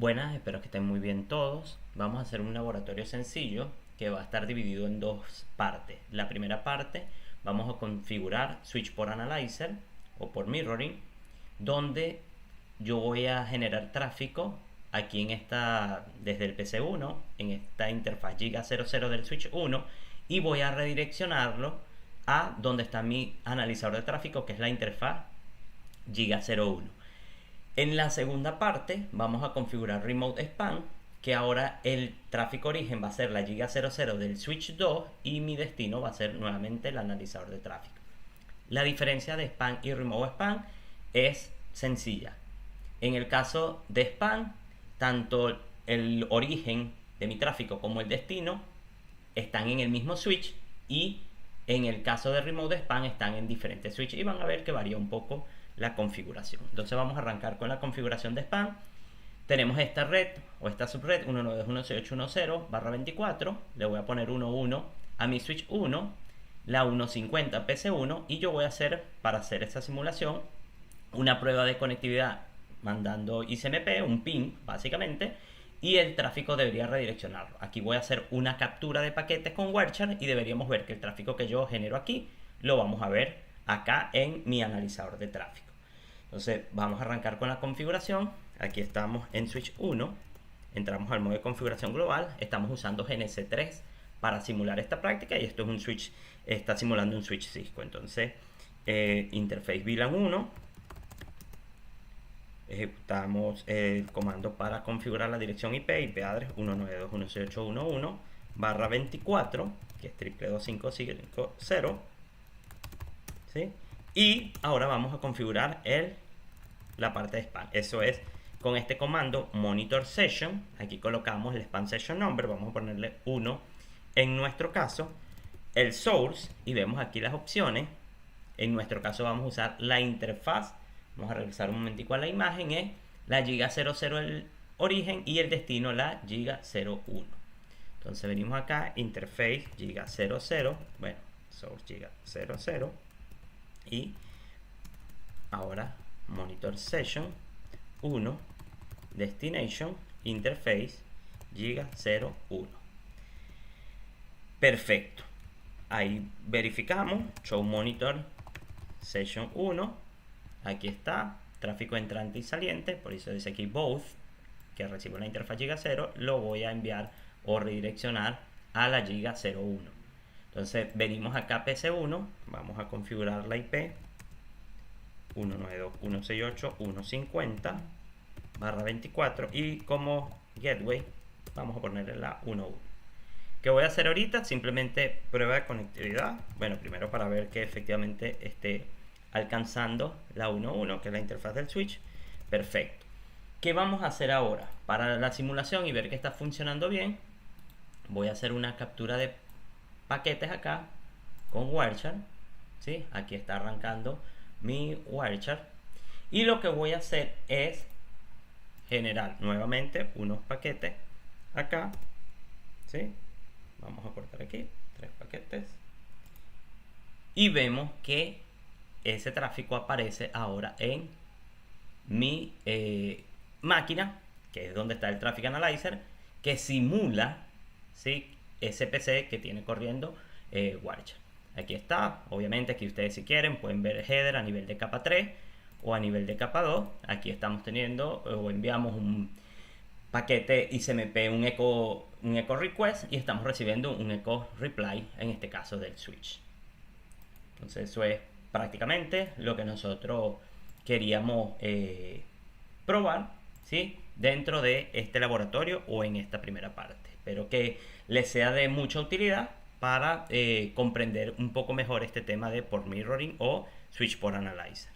Buenas, espero que estén muy bien todos. Vamos a hacer un laboratorio sencillo que va a estar dividido en dos partes. La primera parte vamos a configurar Switch por Analyzer o por Mirroring, donde yo voy a generar tráfico aquí en esta, desde el PC1, en esta interfaz Giga 00 del Switch 1, y voy a redireccionarlo a donde está mi analizador de tráfico, que es la interfaz Giga 01. En la segunda parte vamos a configurar Remote Span, que ahora el tráfico origen va a ser la Giga 00 del Switch 2 y mi destino va a ser nuevamente el analizador de tráfico. La diferencia de Span y Remote Span es sencilla. En el caso de Span, tanto el origen de mi tráfico como el destino están en el mismo switch, y en el caso de Remote Span están en diferentes switches, y van a ver que varía un poco la configuración. Entonces vamos a arrancar con la configuración de Span. Tenemos esta red o esta subred 192.168.10/24. Le voy a poner 1.1 a mi switch 1, la 1.50 PC1, y yo voy a hacer, para hacer esta simulación, una prueba de conectividad mandando ICMP, un ping básicamente, y el tráfico debería redireccionarlo. Aquí voy a hacer una captura de paquetes con Wireshark y deberíamos ver que el tráfico que yo genero aquí lo vamos a ver acá en mi analizador de tráfico. Entonces vamos a arrancar con la configuración. Aquí estamos en Switch 1, entramos al modo de configuración global, estamos usando GNC3 para simular esta práctica, y esto es un switch, está simulando un switch Cisco. Entonces interface VLAN 1, ejecutamos el comando para configurar la dirección IP address 192.168.1.1/24, que es 222.550, ¿sí? Y ahora vamos a configurar la parte de span. Eso es con este comando monitor session. Aquí colocamos el span session number, vamos a ponerle 1 en nuestro caso, el source, y vemos aquí las opciones. En nuestro caso vamos a usar la interfaz. Vamos a regresar un momentico a la imagen. Es la Giga 00 el origen y el destino la Giga 01. Entonces venimos acá, interface Giga 00, bueno, source Giga 00, y ahora monitor session 1, destination, interface Giga 01. Perfecto. Ahí verificamos, show monitor session 1. Aquí está, tráfico entrante y saliente, por eso dice aquí both, que recibo la interfaz Giga 0, lo voy a enviar o redireccionar a la Giga 01. Entonces venimos acá PC1, vamos a configurar la IP 192.168.150/24, y como gateway vamos a ponerle la 1.1. ¿Qué voy a hacer ahorita? Simplemente prueba de conectividad. Bueno, primero para ver que efectivamente esté alcanzando la 1.1, que es la interfaz del switch. Perfecto. ¿Qué vamos a hacer ahora? Para la simulación y ver que está funcionando bien, voy a hacer una captura de paquetes acá con Wireshark, ¿sí? Aquí está arrancando mi Wireshark, y lo que voy a hacer es generar nuevamente unos paquetes acá, ¿sí? Vamos a cortar aquí 3 paquetes, y vemos que ese tráfico aparece ahora en mi máquina, que es donde está el Traffic Analyzer, que simula, ¿sí?, ese PC que tiene corriendo Wireshark. Aquí está. Obviamente aquí ustedes, si quieren, pueden ver el header a nivel de capa 3 o a nivel de capa 2. Aquí estamos teniendo o enviamos un paquete ICMP, un echo request, y estamos recibiendo un echo reply, en este caso del switch. Entonces eso es prácticamente lo que nosotros queríamos probar, ¿sí?, dentro de este laboratorio o en esta primera parte. Espero que les sea de mucha utilidad para comprender un poco mejor este tema de por mirroring o switch por analyzer.